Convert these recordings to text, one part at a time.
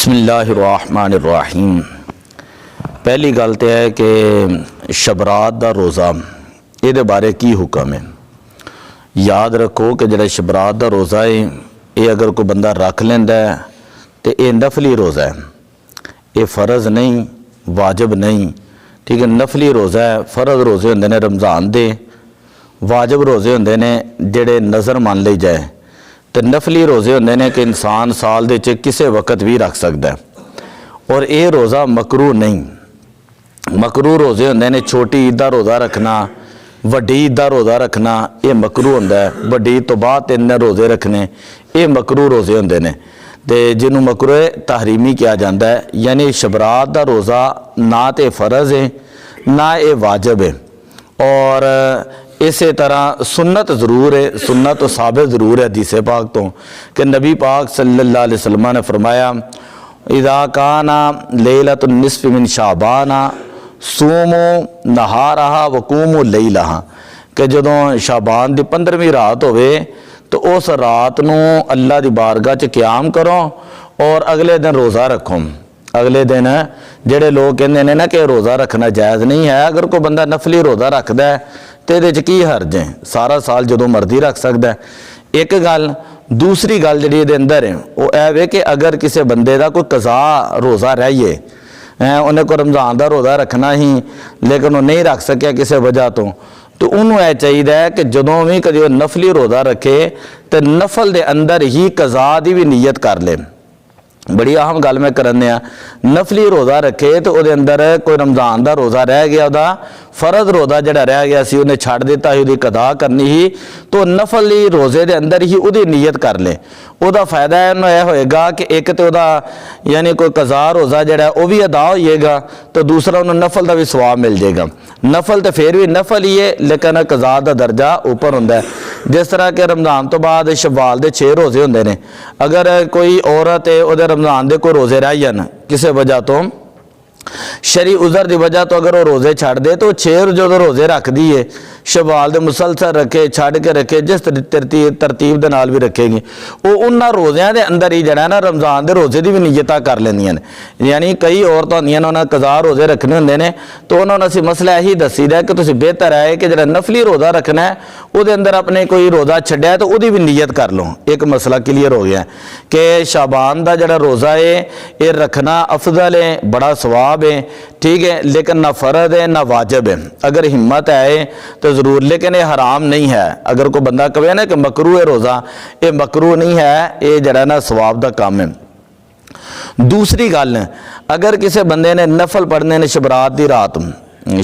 बिस्मिल्लाहिर्रहमानिर्रहीम। पहली गल तो है कि शबरात का रोज़ा ये बारे की हुक्म है। याद रखो कि जो शबरात का रोज़ा है ये अगर कोई बंदा रख लेंदा है तो ये नफली रोज़ा है, ये फ़र्ज़ नहीं, वाजिब नहीं। ठीक है, नफली रोज़ा है। फ़र्ज़ रोज़े होंदे ने रमज़ान दे, वाजिब रोज़े होंदे ने जेड़े नज़र मान ली जाए, तो नफली रोज़े होंदे ने कि इंसान साल दे विच किसी वक्त भी रख सकता है। और ये रोज़ा मकरू नहीं। मकरू रोज़े होंदे ने छोटी ईद का रोज़ा रखना, वड्डी ईद का रोज़ा रखना, ये मकरू होंदा है। वड्डी ईद तो बाद 3 रोज़े रखने ये मकरू रोज़े होंदे ने, ते जिन्हों मकरू तहरीमी किया जाता है। यानी शबरात का रोज़ा ना तो फ़र्ज़ है ना ये वाजिब है। और इस तरह सुन्नत ज़रूर है, सुन्नत तो साबित ज़रूर है हदीस पाक तो कि नबी पाक सल्लल्लाहु अलैहि वसल्लम ने फरमाया, इज़ा काना लैलतुन निस्फ़ मिन शाबाना सूमो नहारहा वकूमो लैलहा, कि जदों शाबान की 15वीं रात होवे तो उस रात नूं अल्लाह की बारगाह च क़याम करो और अगले दिन रोज़ा रखो। अगले दिन जेड़े लोग कहते हैं ना कि रोज़ा रखना जायज़ नहीं है, अगर कोई बंदा नफली रोज़ा रखता है तो ये की हर्ज है, सारा साल जो मर्जी रख सकता है। एक गल। दूसरी गल जी ये अंदर है वो है कि अगर किसी बंदे का कोई कज़ा रोज़ा रहिए, उन्हें को रमज़ान का रोज़ा रखना ही लेकिन वो नहीं रख सकिया किसी वजह तो उन्होंने यह चाहिए कि जदों भी कभी नफली रोज़ा रखे तो नफल के अंदर ही कज़ा की भी नीयत कर ले। बड़ी अहम गल मैं करने नफली रोज़ा रखे तो वो अंदर कोई रमज़ान का रोज़ा रह गया, वह फ़र्ज़ रोज़ा जोड़ा रह गया सी उन्हें छड़ दिता ही, उसकी कदा करनी ही, तो नफली रोज़े के अंदर ही वो नीयत कर ले। वह फ़ायदा यह होएगा कि एक तो यानी कोई कज़ा रोज़ा जोड़ा वह भी अदा होएगा, तो दूसरा उन्होंने नफल का भी सवाब मिल जाएगा। नफल तो फिर भी नफल ही है लेकिन कज़ा का दर्जा ऊपर होंदा है। जिस तरह के रमज़ान तो बाद शवाल के 6 रोज़े होंदे ने, अगर कोई औरत है वो रमज़ान के कोई रोज़े रह जान किसी वजह तो शरी उज़र की वजह तो अगर वो रोज़े छड़ दे तो 6 जो रोज़े रख दी है शवाल दे मुसलसल रखे छड़ के रखे जिस तरतीब के नाल भी रखेगी वो उन्होंने रोज़ियां के अंदर ही जड़ा ना रमज़ान के रोज़े की भी नीयत कर लेंदियां ने। यानी कई औरतां होंदियां ने उन्होंने कज़ा रोज़े रखने होंदे ने तो उन्होंने असीं मसला यही दसी दा कि तुसीं बेहतर है कि जो नफली रोज़ा रखना है वो अंदर अपने कोई रोज़ा छड्या तो वही भी नीयत कर लो। एक मसला क्लीयर हो गया कि शाबान का जोड़ा रोज़ा है ये रखना अफजल है, बड़ा सवाब है। ठीक है, लेकिन ना फ़र्ज़ है ना वाजिब है। अगर हिम्मत है तो ज़रूर, लेकिन ये हराम नहीं है। अगर कोई बंदा कहे ना कि मकरू है रोज़ा, ये मकरू नहीं है, ये जरा ना सवाब का काम है। दूसरी गल, अगर किसी बंदे ने नफल पढ़ने ने शबरात की रात,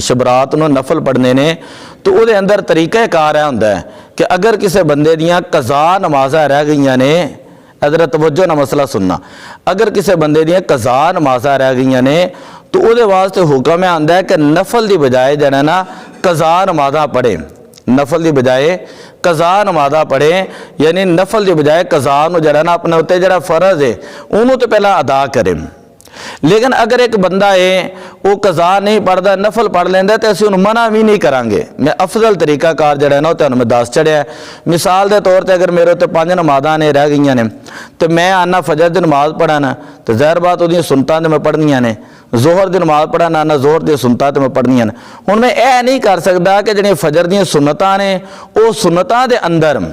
शबरात में नफल पढ़ने ने तो वो अंदर तरीक़ाकार होंदा है कि अगर किसी बंदे दियाँ कज़ा नमाज़ां रह गई ने, अदर तवज्जो ना मसला सुनना, अगर किसी बंदे दियाँ कज़ा नमाज़ां रह गई ने तो वो वास्ते हुक्म आंदा है कि नफल की बजाय जरा ना कज़ा नमाज़ां पढ़े, नफल की बजाय कज़ा नमाज़ां पढ़े। यानी नफल की बजाय कज़ा नूं जरा ना अपने उत्ते जरा फ़र्ज़ है उन्होंने तो पहला अदा करे। लेकिन अगर एक बंदा है वो कज़ा नहीं पढ़ता नफल पढ़ लेंदा तो असीं उन्हें मना भी नहीं करांगे। मैं अफजल तरीकाकार जड़ा ना तुहानूं मैं दस चढ़िया। मिसाल के तौर पर अगर मेरे उत्ते 5 नमाज़ां ने रह गई ने तो मैं आना फजर की नमाज़ पढ़ना तो ज़ाहिर बात वो सुनतां तो मैं पढ़नियां ने, जोहर की नमाज़ पढ़ना आना जोहर दी सुनतां तो मैं पढ़नियां ने। हुण मैं यह नहीं कर सकता कि जिहड़ियां फजर दी सुन्नतां ने वो सुन्नतां दे अंदर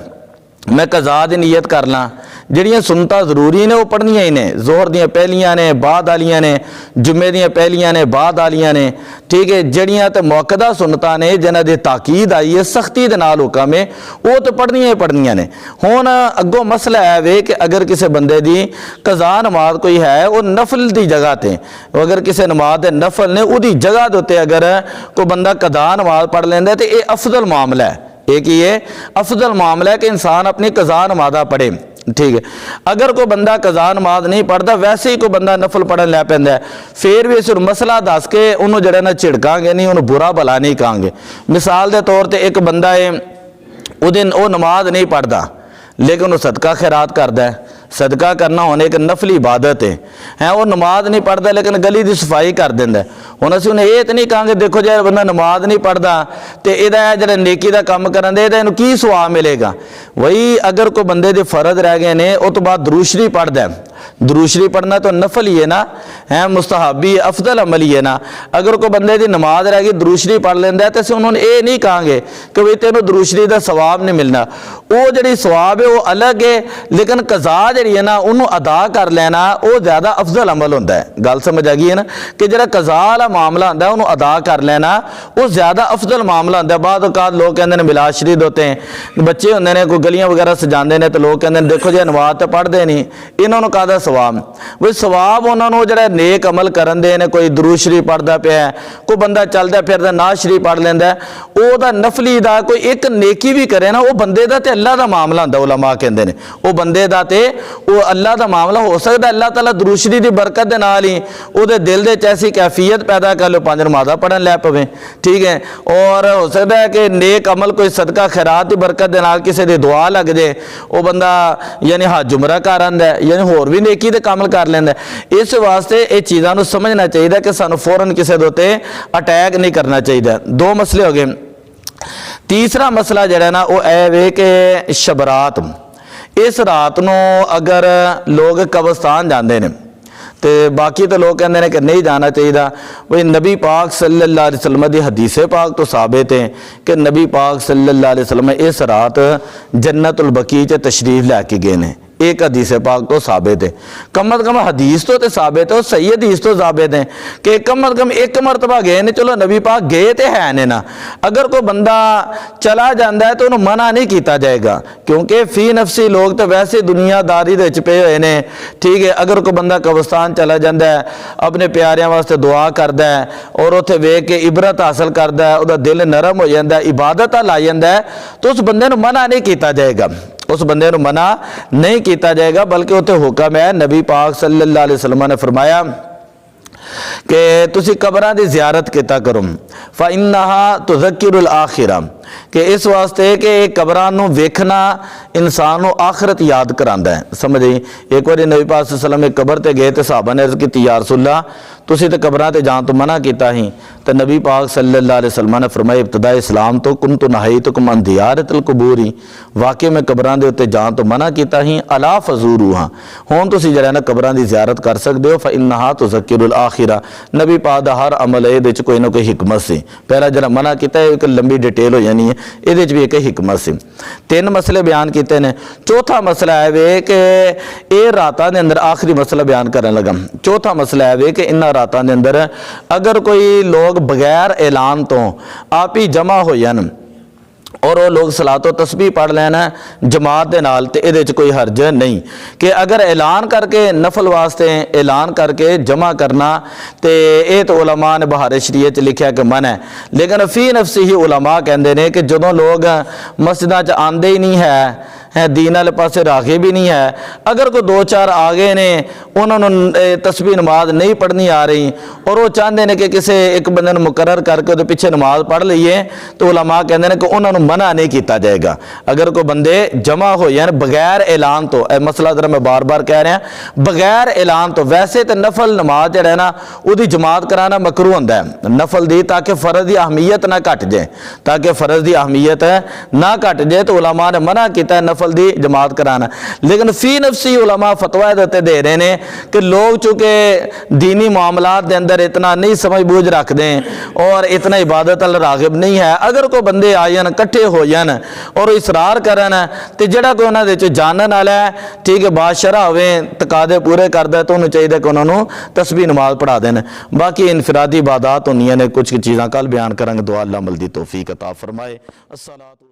मैं कज़ा की नीयत कर ला। जिहड़ियां सुन्नतां जरूरी ने वो पढ़नियां ही ने, जोहर दियां पहलियां ने बाद आलियां ने, जुम्मे दियां पहलियां ने बाद आलियां ने। ठीक है, जिहड़ियां तो मुअक्कदा सुन्नतां ने जिन्हां दी ताकीद आई है सख्ती दे नाल हुक्म है वो तो पढ़नियां ही पढ़नियां ने। हुण अगों मसला है वे कि अगर किसी बंदे दी कज़ा नमाज कोई है वो नफल की जगह ते, अगर किसी नमाज दे नफल ने उहदी जगह दे उत्ते अगर कोई बंदा कज़ा नमाज पढ़ लैंदा तो ये अफजल मामला है। एक ही है अफजल मामला है कि इंसान अपनी कज़ा नमाज़ां पढ़े। ठीक है, अगर कोई बंदा कज़ा नमाज नहीं पढ़ता वैसे ही कोई बंदा नफल पढ़न लग पैंदा फिर भी इस मसला दस के उन्होंने जरा ना झिड़कांगे नहीं, उन्होंने बुरा भला नहीं कहांगे। मिसाल के तौर पर एक बंदा है वो नमाज नहीं पढ़ता लेकिन वो सदका खैरात करता है। सदका करना होने एक नफली इबादत है वो नमाज नहीं पढ़ता लेकिन गली की सफाई कर देंदा। हुण असीं उन्हें ये तो नहीं कहांगे देखो जे बंदा नमाज नहीं पढ़ता तो यदा जो नेकी का काम करन दे इहनूं की सवाब मिलेगा। वही अगर कोई बंदे दे फर्ज रह गए ने उस तो बाद दुरूद शरीफ पढ़दा दरूद शरीफ पढ़ना तो नफल ही है ना, है मुस्तहबी अफजल अमल ही है ना। अगर कोई बंदे की नमाज रह गई दरूद शरीफ पढ़ लेंदा तो असीं उन्होंने ये नहीं कहांगे कि भी तेनों दरूद शरीफ का सवाब नहीं मिलना। वो जिहड़ी सवाब है वो अलग है, लेकिन कज़ा जिहड़ी है ना उन्होंने अदा कर लेना वो ज़्यादा अफजल अमल होंदा है। गल समझ आ गई है ना कि जिहड़ा कज़ा वाला मामला होंदा है उन्होंने अदा कर लेना वो ज़्यादा अफजल मामला होंदा है। बाद औकात लोग कहते हैं मिलाद शरीफ होते हैं, बच्चे होंगे ने कोई गलियां वगैरह सजाते हैं तो लोग कहते हैं देखो जी नमाज तो पढ़ते नहीं, इन्होंने कहता सवाब वो सवाब उन्होंने जो नेक अमल करन दे ने, कोई दरूद शरीफ पढ़ता पाया, कोई बंदा चलता फिरदा नाज शरीफ पढ़ लेंदा, ओदा नफली दा कोई एक नेकी भी करे ना वो बंदे दा ते अल्लाह दा मामला होंदा। उलमा कहते हैं वो बंदे दा ते वो अल्लाह दा मामला हो सकता। अल्लाह ताला दरूद शरीफ दी बरकत दे नाल ही ओदे दिल दे च ऐसी कैफियत पैदा कर लो 5 नमाज़ां पढ़न लग पवे, ठीक है। और हो सकता है कि नेक अमल कोई सदका खैरात की बरकत दे नाल किसी दी दुआ लग जाए, वो बंदा यानी हज उमरा कर आंदा है, यानी होर भी नेकी दे काम कर लैंदा है। इस वास्ते ये चीज़ों को समझना चाहिए कि सानू फौरन किसी दे उत्ते अटैक नहीं करना चाहिए। 2 मसले हो गए। तीसरा मसला जिहड़ा ना वो है वे कि शबरात, इस रात को अगर लोग कब्रस्तान जाते हैं तो बाकी तो लोग कहते हैं कि नहीं जाना चाहिए। वही नबी पाक सल्लल्लाहु अलैहि वसल्लम की हदीसे पाक तो साबित है कि नबी पाक सल्लल्लाहु अलैहि वसल्लम इस रात जन्नतुल बकी च तशरीफ लैके गए हैं। एक हदीस पाक तो साबित है, कम अज कम हदीस तो साबित है, सही हदीस तो साबित है कि कम अज कम एक मरतबा गए ने। चलो नबी पाक गए तो है ने ना, अगर कोई बंदा चला जाता है तो उन्होंने मना नहीं किया जाएगा, क्योंकि फी नफसी लोग तो वैसे दुनियादारी दे विच पे हुए ने, ठीक है। अगर कोई बंदा कब्रस्तान चला जाता है अपने प्यारिਆਂ वास्ते दुआ करता है और उत्थे वेख के इबरत हासिल करता है, उसका दिल नरम हो जाता है, इबादत ला जाता है, तो उस बंदे को मना नहीं किया जाएगा, उस बंदे को मना नहीं किया जाएगा। बल्कि उत्थे हुक्म है, नबी पाक सल्लल्लाहु अलैहि वसल्लम ने फरमाया कि तुसी कब्रां दी ज़ियारत किया करो, फ़इन्नहा तुज़क्किरुल आखिरा, कि इस वास्ते कि कब्रां नूं वेखना इंसान को आखिरत याद करांदा है। समझ आई। एक बार नबी पाक सल्लल्लाहु अलैहि वसल्लम एक कबर ते गए तो सहाबा ने अर्ज़ की या रसूलल्लाह तुसी तो कब्रां ते जान तो मना किया ही, तो नबी पाक सल्लल्लाहु अलैहि वसल्लम ने फरमाया इब्तिदा इस्लाम तो कुन्तु नहयतुकुम अन ज़ियारतिल कुबूरी, वाकई में कब्रां दे उत्ते जान तो मना किया ही, अला फज़ूरूहा, हुण तुसी जिहड़ा ना कब्रां दी ज़ियारत कर सकदे हो, फ़इन्नहा तुज़क्किरुल आखिरा। नबी पाक दा हर अमल इहदे विच कोई ना कोई हिकमत सी, पहला जिहड़ा मना किया एक लंबी डिटेल हो जानी है, ये भी एक हिकमत सी। 3 मसले बयान किए ने। चौथा मसला है वे कि ये रातां दे अंदर आखिरी मसला बयान करन लगा। चौथा मसला है वे कि इन्हां रातां दे अंदर अगर कोई लोग बगैर ऐलान तो आप ही जमा हो जान और वो लोग सलातो तस्बीह पढ़ लेना जमात दे नाल, ते इहदे च कोई हर्ज नहीं कि अगर ऐलान करके नफल वास्ते ऐलान करके जमा करना, तो ये तो उलमा ने बहार शरीयत लिखा कि मन है। लेकिन फी नफसी ही उलमा कहते हैं कि जदों लोग मस्जिदां च आंदे ही नहीं है दीन वाले पासे रागे भी नहीं है, अगर कोई 2-4 आ गए ने उन्होंने तस्बीह नमाज नहीं पढ़नी आ रही और वो चाहते हैं कि किसी एक बंदे मुकर्रर करके वो पिछे नमाज पढ़ लीए, तो उलमा कहते हैं कि उन्होंने मना नहीं किया जाएगा। अगर कोई बंदे जमा हो जाए बगैर ऐलान तो, मसला जरा मैं बार बार कह रहा बगैर ऐलान तो, वैसे तो नफल नमाज जरा ना उसकी जमात कराना मकरू होंदा है नफल दी, ताकि फ़र्ज की अहमियत ना घट जाए, ताकि फ़र्ज की अहमियत ना घट जाए, तो उलमा ने मना किया नफल दी जमात कराना। लेकिन फी नफसी उलमा फतवा दे रहे हैं कि लोग चूँकि दीनी मामलात के अंदर इतना नहीं समझ बूझ रखते और इतना इबादत अल रागिब नहीं है, अगर कोई बंदे आ जान कट्ठे हो जान और इसरार करन तो जोड़ा कोई उन्होंने जानन वाला है, ठीक है, बादशाह होवे तकादे पूरे करता तो उन्होंने चाहिए कि उन्होंने तस्बीह नमाज पढ़ा देन। बाकी इनफरादी इबादत होंदियां ने, कुछ चीज़ां कल बयान करांगे। दुआ अल्लाह अमल दी तौफीक अता फरमाए। अस्सलातु